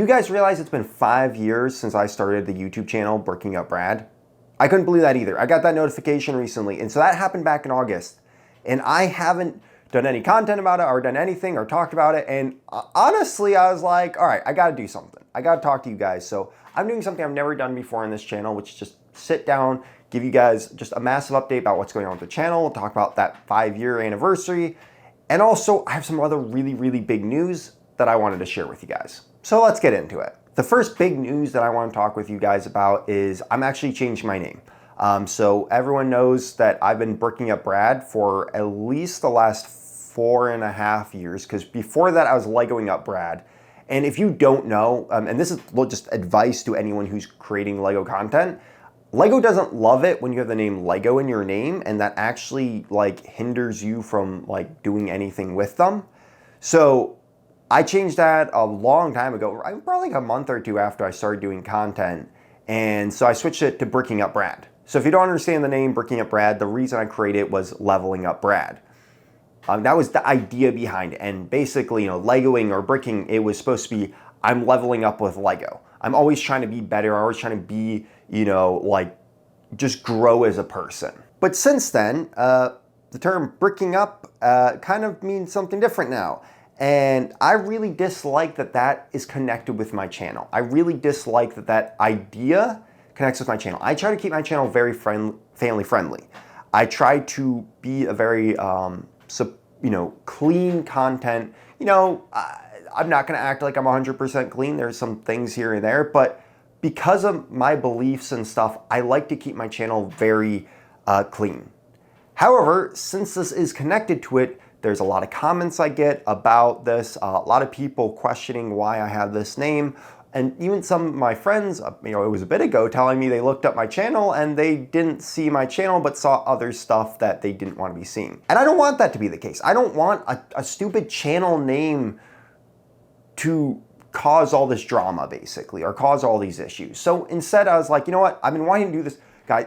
Do you guys realize it's been 5 years since I started the YouTube channel, Bricking Up Brad? I couldn't believe that either. I got that notification recently, and so that happened back in August. And I haven't done any content about it or done anything or talked about it. And honestly, I was like, all right, I gotta do something. I gotta talk to you guys. So I'm doing something I've never done before on this channel, which is just sit down, give you guys just a massive update about what's going on with the channel, talk about that 5-year anniversary. And also I have some other really big news that I wanted to share with you guys. So let's get into it. The first big news that I want to talk with you guys about is I'm actually changing my name. So everyone knows that I've been Bricking Up Brad for at least the last 4.5 years, because before that I was Legoing Up Brad. And if you don't know, and this is just advice to anyone who's creating Lego content, Lego doesn't love it when you have the name Lego in your name, and that actually like hinders you from like doing anything with them. So I changed that a long time ago, probably like a month or two after I started doing content. And so I switched it to Bricking Up Brad. So if you don't understand the name Bricking Up Brad, the reason I created it was Leveling Up Brad. That was the idea behind it. And basically, Legoing or bricking, it was supposed to be, I'm leveling up with Lego. I'm always trying to be better. I'm always trying to be, like just grow as a person. But since then, the term bricking up kind of means something different now. And I really dislike that that is connected with my channel. I really dislike that that idea connects with my channel. I try to keep my channel very family friendly. I try to be a very, clean content. I'm not gonna act like I'm 100% clean. There's some things here and there, but because of my beliefs and stuff, I like to keep my channel very clean. However, since this is connected to it, there's a lot of comments I get about this, a lot of people questioning why I have this name, and even some of my friends, it was a bit ago, telling me they looked up my channel and they didn't see my channel but saw other stuff that they didn't want to be seeing. And I don't want that to be the case. I don't want a stupid channel name to cause all this drama, basically, or cause all these issues. So instead I was like, you know what, I've been wanting to do this, guys,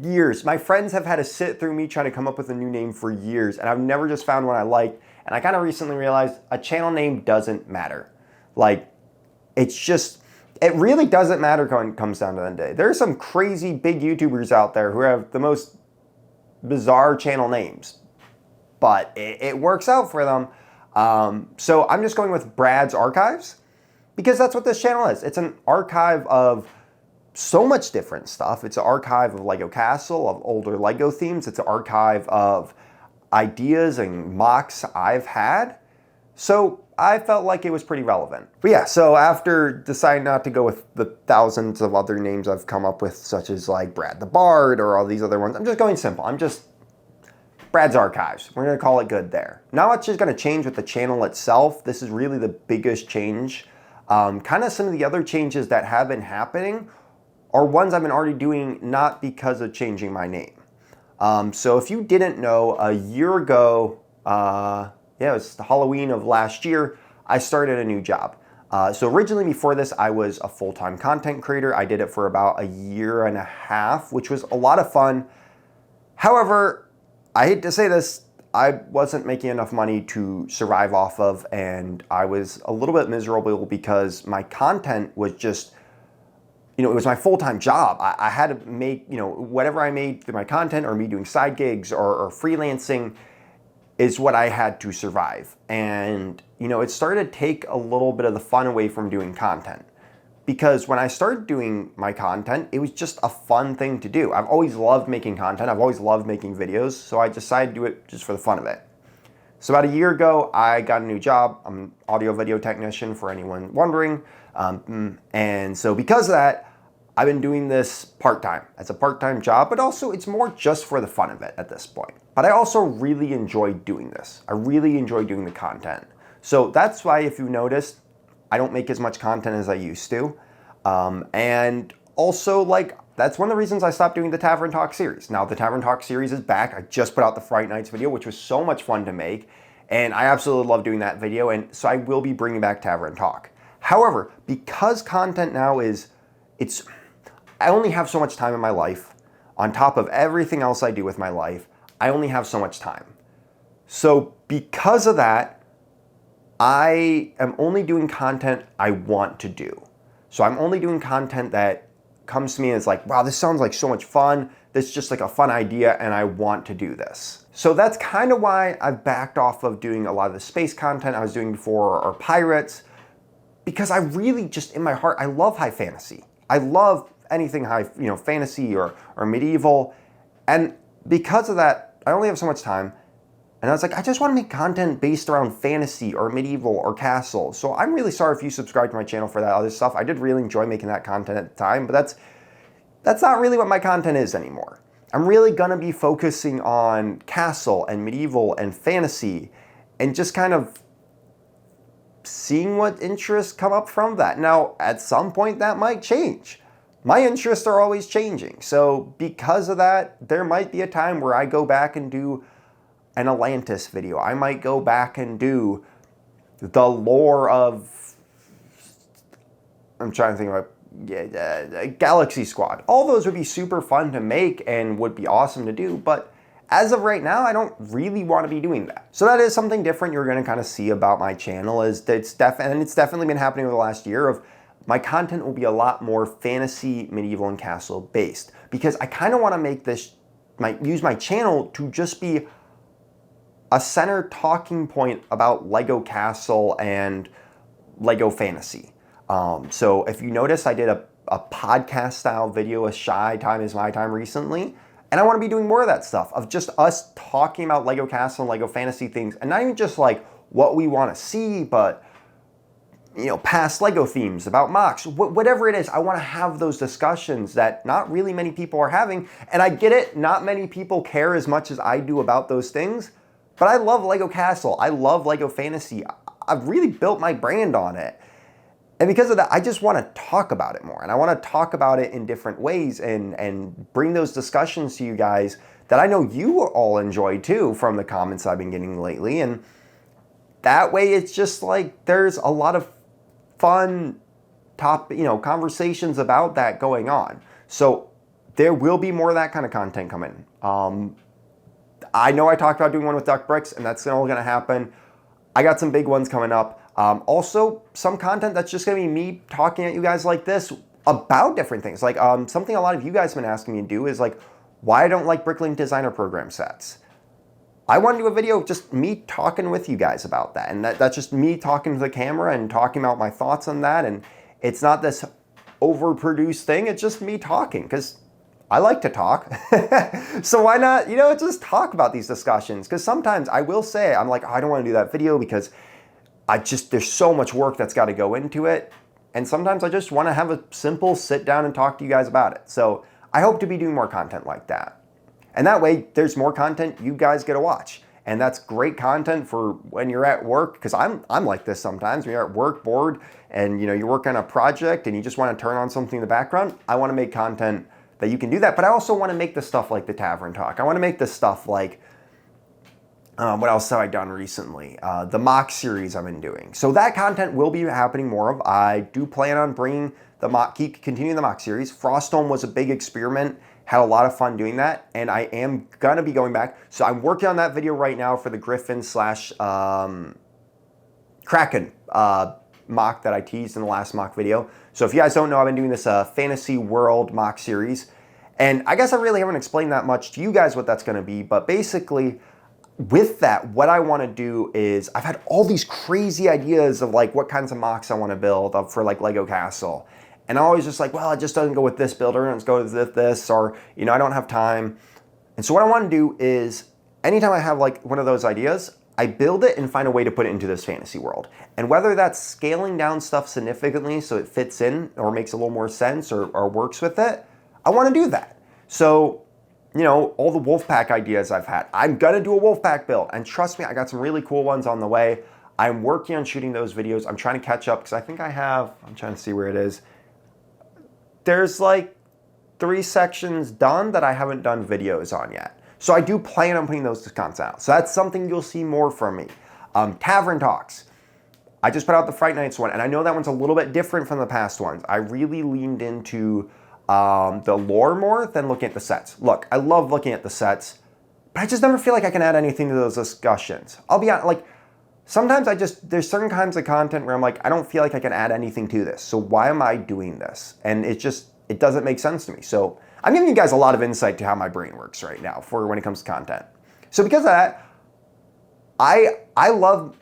years. My friends have had to sit through me trying to come up with a new name for years, and I've never just found one I like. And I kind of recently realized a channel name doesn't matter. Like, it really doesn't matter when it comes down to the end of the day. There are some crazy big YouTubers out there who have the most bizarre channel names, but it works out for them. So I'm just going with Brad's Archives, because that's what this channel is. It's an archive of so much different stuff. It's an archive of Lego Castle, of older Lego themes. It's an archive of ideas and mocks I've had. So I felt like it was pretty relevant. But yeah, so after deciding not to go with the thousands of other names I've come up with, such as like Brad the Bard or all these other ones, I'm just going simple. I'm just Brad's Archives. We're gonna call it good there. Not much is gonna change with the channel itself. This is really the biggest change. Kind of some of the other changes that have been happening are ones I've been already doing, not because of changing my name. So if you didn't know, a year ago, it was the Halloween of last year, I started a new job. So originally before this, I was a full-time content creator. I did it for about 1.5 years, which was a lot of fun. However, I hate to say this, I wasn't making enough money to survive off of, and I was a little bit miserable because my content was just, it was my full-time job. I had to make, whatever I made through my content or me doing side gigs or freelancing is what I had to survive. And, it started to take a little bit of the fun away from doing content. Because when I started doing my content, it was just a fun thing to do. I've always loved making content. I've always loved making videos. So I decided to do it just for the fun of it. So about 1 year ago, I got a new job. I'm an audio video technician, for anyone wondering. And so because of that, I've been doing this part-time. It's a part-time job, but also it's more just for the fun of it at this point. But I also really enjoy doing this. I really enjoy doing the content. So that's why, if you noticed, I don't make as much content as I used to. And also, that's one of the reasons I stopped doing the Tavern Talk series. Now the Tavern Talk series is back. I just put out the Fright Nights video, which was so much fun to make. And I absolutely love doing that video. And so I will be bringing back Tavern Talk. However, because content now I only have so much time in my life. On top of everything else I do with my life, I only have so much time. So because of that, I am only doing content I want to do. So I'm only doing content that comes to me as like, wow, this sounds like so much fun. This is just like a fun idea and I want to do this. So that's kind of why I've backed off of doing a lot of the space content I was doing before, or pirates, because I really just, in my heart, I love high fantasy. I love anything high, fantasy or medieval. And because of that, I only have so much time. And I was like, I just want to make content based around fantasy or medieval or castle. So I'm really sorry if you subscribe to my channel for that other stuff. I did really enjoy making that content at the time, but that's not really what my content is anymore. I'm really going to be focusing on castle and medieval and fantasy and just kind of seeing what interests come up from that. Now, at some point that might change. My interests are always changing. So because of that, there might be a time where I go back and do an Atlantis video. I might go back and do the lore of, I'm trying to think about, Galaxy Squad. All those would be super fun to make and would be awesome to do, but as of right now, I don't really want to be doing that. So that is something different you're going to kind of see about my channel, is that it's definitely been happening over the last year of my content will be a lot more fantasy, medieval, and castle based, because I kind of want to make this, use my channel to just be a center talking point about LEGO Castle and LEGO Fantasy. So if you notice, I did a podcast style video, A Shy Time Is My Time, recently. And I want to be doing more of that stuff, of just us talking about LEGO Castle and LEGO Fantasy things. And not even just like what we want to see, but past LEGO themes, about MOCs, whatever it is. I want to have those discussions that not really many people are having. And I get it, not many people care as much as I do about those things. But I love LEGO Castle. I love LEGO Fantasy. I've really built my brand on it. And because of that, I just want to talk about it more. And I want to talk about it in different ways and bring those discussions to you guys that I know you all enjoy too from the comments I've been getting lately. And that way it's just like there's a lot of fun conversations about that going on. So there will be more of that kind of content coming. I know I talked about doing one with Duck Bricks, and that's all going to happen. I got some big ones coming up. Also, some content that's just going to be me talking at you guys like this about different things. Like something a lot of you guys have been asking me to do is like, why I don't like Bricklink Designer Program sets. I want to do a video of just me talking with you guys about that. And that's just me talking to the camera and talking about my thoughts on that. And it's not this overproduced thing. It's just me talking, because I like to talk. So why not, just talk about these discussions? Because sometimes I will say, I'm like, oh, I don't want to do that video because there's so much work that's got to go into it. And sometimes I just want to have a simple sit down and talk to you guys about it. So I hope to be doing more content like that. And that way there's more content you guys get to watch. And that's great content for when you're at work, because I'm like this sometimes. When you're at work, bored, and you work on a project and you just want to turn on something in the background, I want to make content that you can do that. But I also want to make the stuff like the Tavern Talk. I want to make the stuff like, what else have I done recently? The MOC series I've been doing. So that content will be happening more of. I do plan on bringing the MOC, continuing the MOC series. Frostdome was a big experiment. Had a lot of fun doing that, and I am gonna be going back. So I'm working on that video right now for the Griffin / Kraken MOC that I teased in the last MOC video. So if you guys don't know, I've been doing this Fantasy World MOC series. And I guess I really haven't explained that much to you guys what that's gonna be, but basically with that, what I wanna do is, I've had all these crazy ideas of like what kinds of MOCs I wanna build for like LEGO Castle. And I'm always just like, well, it just doesn't go with this builder, and let's go with this, or, I don't have time. And so what I want to do is, anytime I have like one of those ideas, I build it and find a way to put it into this fantasy world. And whether that's scaling down stuff significantly so it fits in or makes a little more sense or works with it, I want to do that. So, all the Wolfpack ideas I've had, I'm going to do a Wolfpack build. And trust me, I got some really cool ones on the way. I'm working on shooting those videos. I'm trying to catch up because I think I'm trying to see where it is. There's like 3 sections done that I haven't done videos on yet. So I do plan on putting those content out. So that's something you'll see more from me. Tavern Talks. I just put out the Fright Nights one, and I know that one's a little bit different from the past ones. I really leaned into the lore more than looking at the sets. Look, I love looking at the sets, but I just never feel like I can add anything to those discussions. I'll be honest, like, sometimes there's certain kinds of content where I'm like, I don't feel like I can add anything to this. So why am I doing this? And it doesn't make sense to me. So I'm giving you guys a lot of insight to how my brain works right now for when it comes to content. So because of that, I love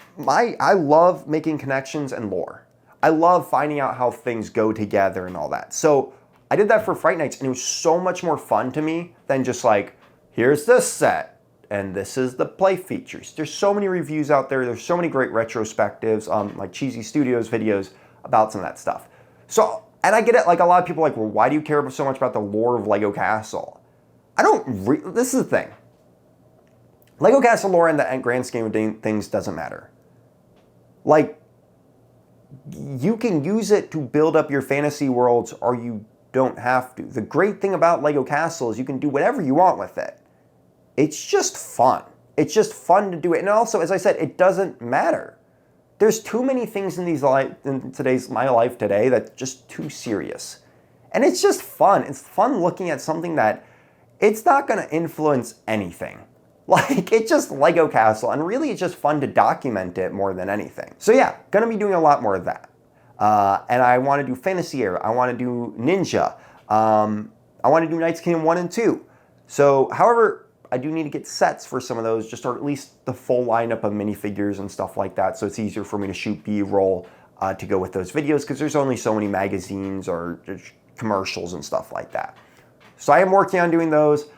making connections and lore. I love finding out how things go together and all that. So I did that for Fright Nights, and it was so much more fun to me than just like, here's this set and this is the play features. There's so many reviews out there. There's so many great retrospectives, like Cheesy Studios videos about some of that stuff. So, and I get it, like a lot of people are like, well, why do you care so much about the lore of Lego Castle? This is the thing. Lego Castle lore in the grand scheme of things doesn't matter. Like, you can use it to build up your fantasy worlds, or you don't have to. The great thing about Lego Castle is you can do whatever you want with it. It's just fun. It's just fun to do it. And also, as I said, it doesn't matter. There's too many things in my life today that's just too serious. And it's just fun. It's fun looking at something that it's not going to influence anything. Like, it's just Lego Castle, and really it's just fun to document it more than anything. So yeah, gonna be doing a lot more of that. And I want to do Fantasy Era. I want to do Ninja. I want to do Knights Kingdom 1 and 2. So, however, I do need to get sets for some of those, just or at least the full lineup of minifigures and stuff like that, so it's easier for me to shoot B-roll to go with those videos, because there's only so many magazines or commercials and stuff like that. So I am working on doing those.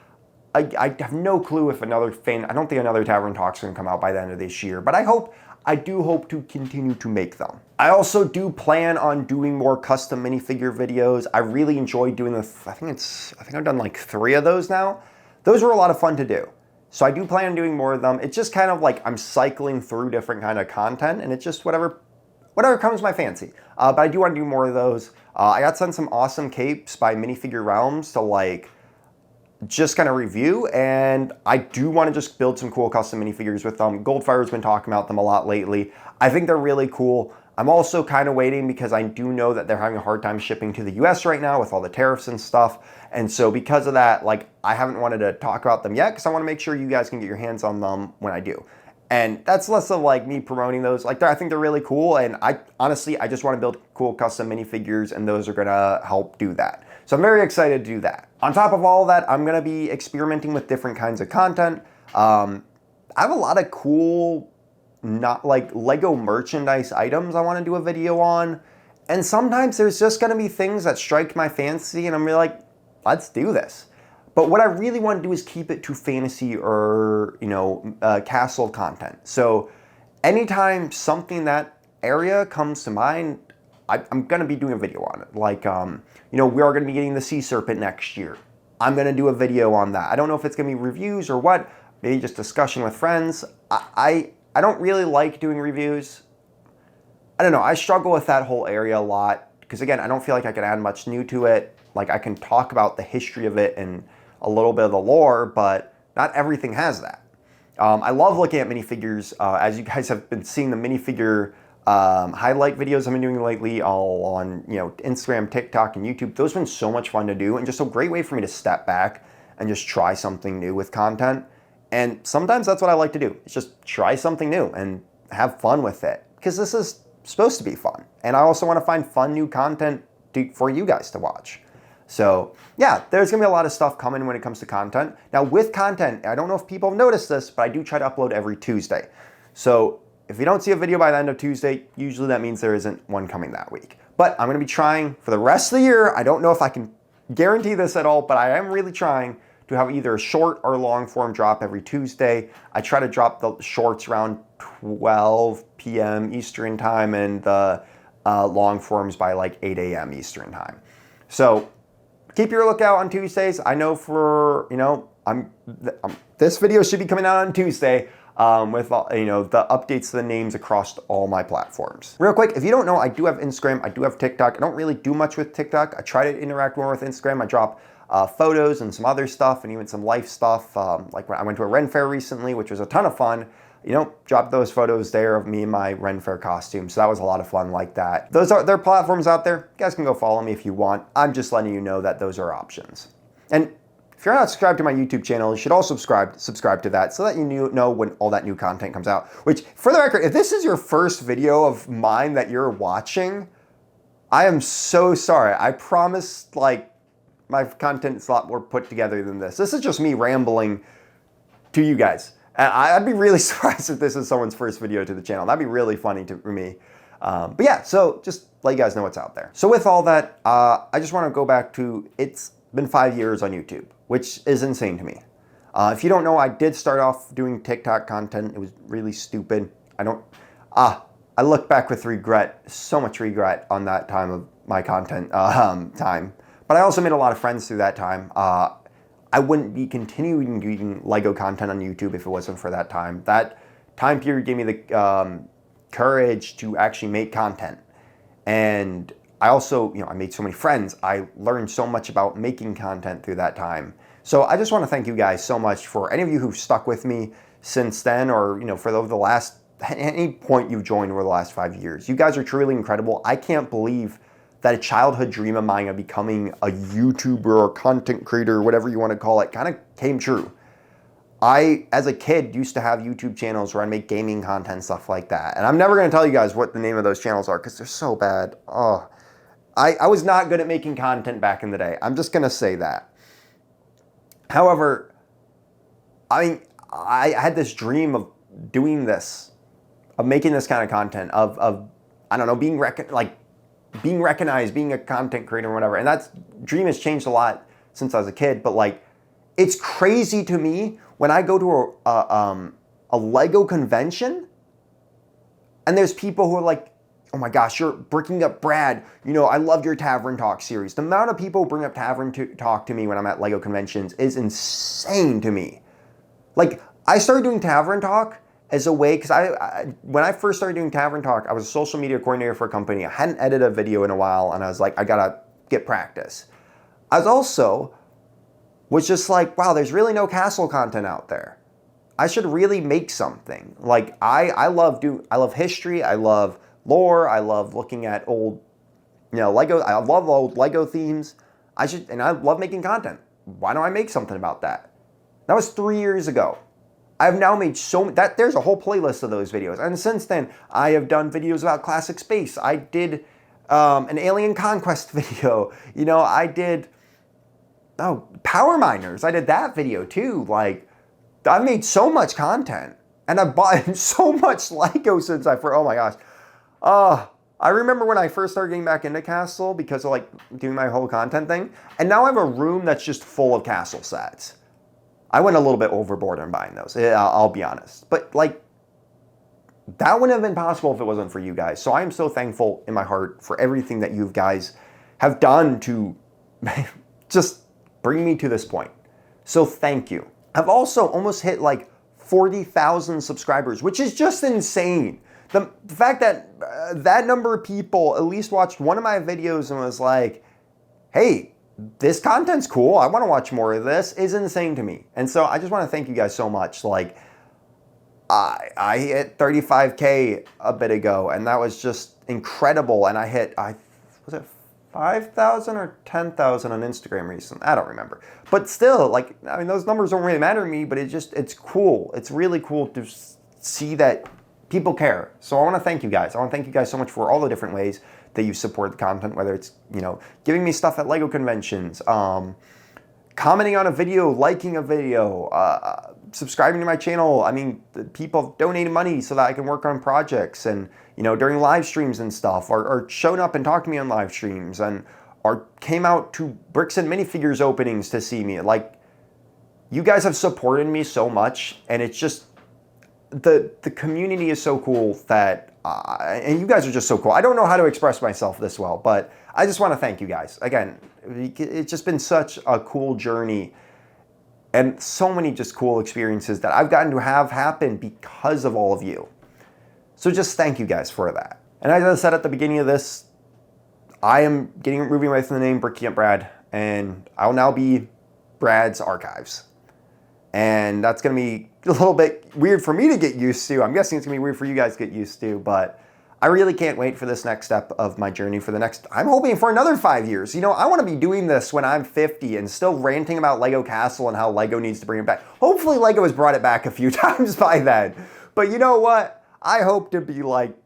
I have no clue if I don't think another Tavern Talk's gonna come out by the end of this year, but I do hope to continue to make them. I also do plan on doing more custom minifigure videos. I really enjoy doing this. I think I've done like 3 of those now. Those were a lot of fun to do. So I do plan on doing more of them. It's just kind of like I'm cycling through different kind of content, and it's just whatever comes my fancy. But I do want to do more of those. I got sent some awesome capes by Minifigure Realms to like just kind of review, and I do want to just build some cool custom minifigures with them. Goldfire's been talking about them a lot lately. I think they're really cool. I'm also kind of waiting because I do know that they're having a hard time shipping to the US right now with all the tariffs and stuff. And so because of that, like, I haven't wanted to talk about them yet because I want to make sure you guys can get your hands on them when I do. And that's less of like me promoting those. Like, I think they're really cool, and I just want to build cool custom minifigures, and those are gonna help do that. So I'm very excited to do that. On top of all of that, I'm gonna be experimenting with different kinds of content. I have a lot of cool, not like Lego merchandise items I want to do a video on, and sometimes there's just gonna be things that strike my fancy, and I'm really like, let's do this. But what I really want to do is keep it to fantasy or, castle content. So anytime something in that area comes to mind, I'm going to be doing a video on it. Like, we are going to be getting the Sea Serpent next year. I'm going to do a video on that. I don't know if it's going to be reviews or what, maybe just discussion with friends. I don't really like doing reviews. I don't know. I struggle with that whole area a lot because, again, I don't feel like I can add much new to it. Like, I can talk about the history of it and a little bit of the lore, but not everything has that. I love looking at minifigures. As you guys have been seeing the minifigure highlight videos I've been doing lately, all on Instagram, TikTok, and YouTube. Those have been so much fun to do, and just a great way for me to step back and just try something new with content. And sometimes that's what I like to do. It's just try something new and have fun with it, because this is supposed to be fun. And I also want to find fun new content for you guys to watch. So yeah, there's gonna be a lot of stuff coming when it comes to content. Now with content, I don't know if people have noticed this, but I do try to upload every Tuesday. So if you don't see a video by the end of Tuesday, usually that means there isn't one coming that week. But I'm gonna be trying for the rest of the year. I don't know if I can guarantee this at all, but I am really trying to have either a short or long form drop every Tuesday. I try to drop the shorts around 12 p.m. Eastern time, and the long forms by like 8 a.m. Eastern time. So keep your lookout on Tuesdays. I know this video should be coming out on Tuesday with the updates to the names across all my platforms. Real quick, if you don't know, I do have Instagram, I do have TikTok. I don't really do much with TikTok. I try to interact more with Instagram. I drop photos and some other stuff, and even some life stuff. Like when I went to a Ren Fair recently, which was a ton of fun. Dropped those photos there of me in my Ren Fair costume. So that was a lot of fun like that. There are platforms out there. You guys can go follow me if you want. I'm just letting you know that those are options. And If you're not subscribed to my YouTube channel, you should also subscribe to that so that you know when all that new content comes out. Which, for the record, if this is your first video of mine that you're watching, I am so sorry. I promise, like, my content's a lot more put together than this. This is just me rambling to you guys. And I'd be really surprised if this is someone's first video to the channel. That'd be really funny for me. But yeah, so just let you guys know what's out there. So with all that, I just want to go back to, it's been 5 years on YouTube, which is insane to me. If you don't know, I did start off doing TikTok content. It was really stupid. I look back with regret, so much regret on that time of my content time. But I also made a lot of friends through that time. I wouldn't be continuing doing LEGO content on YouTube if it wasn't for that time. That time period gave me the courage to actually make content. And I also, I made so many friends. I learned so much about making content through that time. So I just want to thank you guys so much for any of you who've stuck with me since then, or, for the last, any point you've joined over the last 5 years. You guys are truly incredible. I can't believe that a childhood dream of mine of becoming a YouTuber or content creator, whatever you want to call it, kind of came true. I, as a kid, used to have YouTube channels where I make gaming content, stuff like that. And I'm never going to tell you guys what the name of those channels are because they're so bad. Oh, I was not good at making content back in the day. I'm just going to say that. However, I had this dream of doing this, of making this kind of content, of I don't know, being recognized, being a content creator or whatever. And that dream has changed a lot since I was a kid. But it's crazy to me when I go to a LEGO convention and there's people who are like, oh my gosh, you're bringing up Brad. I loved your Tavern Talk series. The amount of people who bring up Tavern Talk to me when I'm at LEGO conventions is insane to me. I started doing Tavern Talk as a way, because when I first started doing Tavern Talk, I was a social media coordinator for a company. I hadn't edited a video in a while, and I was like, I gotta get practice. I was just like, wow, there's really no castle content out there. I should really make something. I love history, I love lore, I love looking at old, Lego, I love old Lego themes. And I love making content. Why don't I make something about that? That was 3 years ago. I've now made there's a whole playlist of those videos. And since then, I have done videos about classic space. I did an alien conquest video. I did, Power Miners. I did that video too. I've made so much content. And I've bought so much Lego since oh my gosh. I remember when I first started getting back into Castle because of doing my whole content thing. And now I have a room that's just full of Castle sets. I went a little bit overboard on buying those, I'll be honest. But that wouldn't have been possible if it wasn't for you guys. So I am so thankful in my heart for everything that you guys have done to just bring me to this point. So thank you. I've also almost hit 40,000 subscribers, which is just insane. The fact that that number of people at least watched one of my videos and was like, hey, this content's cool, I want to watch more of this, is insane to me. And so I just want to thank you guys so much. I hit 35K a bit ago, and that was just incredible. And I hit, was it 5,000 or 10,000 on Instagram recently? I don't remember. But still, those numbers don't really matter to me, but it's cool. It's really cool to see that people care. So I want to thank you guys. I want to thank you guys so much for all the different ways that you support the content, whether it's, giving me stuff at LEGO conventions, commenting on a video, liking a video, subscribing to my channel. People have donated money so that I can work on projects and, during live streams and stuff, or shown up and talked to me on live streams or came out to Bricks and Minifigures openings to see me. You guys have supported me so much, and it's just, the community is so cool that, and you guys are just so cool. I don't know how to express myself this well, but I just want to thank you guys. Again, it's just been such a cool journey and so many just cool experiences that I've gotten to have happen because of all of you. So just thank you guys for that. And as I said at the beginning of this, I am moving away from the name Brick Camp Brad, and I'll now be Brad's Archives. And that's going to be a little bit weird for me to get used to. I'm guessing it's going to be weird for you guys to get used to, but I really can't wait for this next step of my journey for the next, I'm hoping for another 5 years. You know, I want to be doing this when I'm 50 and still ranting about Lego Castle and how Lego needs to bring it back. Hopefully Lego has brought it back a few times by then. But you know what? I hope to be like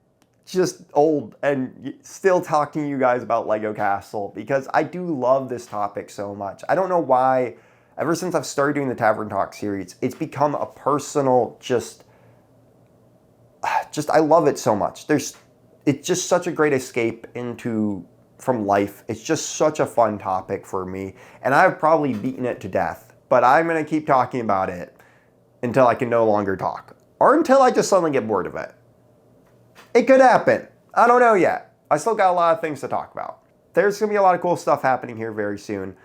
just old and still talking to you guys about Lego Castle because I do love this topic so much. I don't know why, ever since I've started doing the Tavern Talk series, it's become a personal just I love it so much. It's just such a great escape from life. It's just such a fun topic for me. And I've probably beaten it to death, but I'm going to keep talking about it until I can no longer talk or until I just suddenly get bored of it. It could happen. I don't know yet. I still got a lot of things to talk about. There's going to be a lot of cool stuff happening here very soon.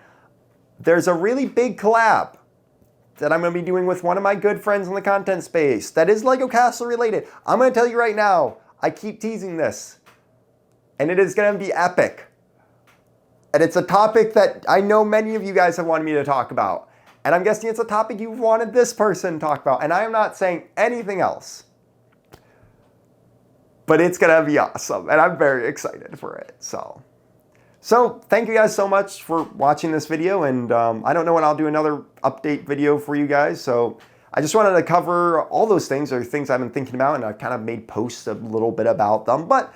There's a really big collab that I'm going to be doing with one of my good friends in the content space that is Lego Castle related. I'm going to tell you right now, I keep teasing this, and it is going to be epic. And it's a topic that I know many of you guys have wanted me to talk about. And I'm guessing it's a topic you've wanted this person to talk about. And I am not saying anything else. But it's going to be awesome, and I'm very excited for it. So thank you guys so much for watching this video, and I don't know when I'll do another update video for you guys, so I just wanted to cover all those things or things I've been thinking about, and I've kind of made posts a little bit about them, but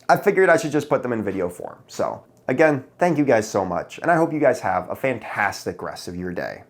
I figured I should just put them in video form. So again, thank you guys so much, and I hope you guys have a fantastic rest of your day.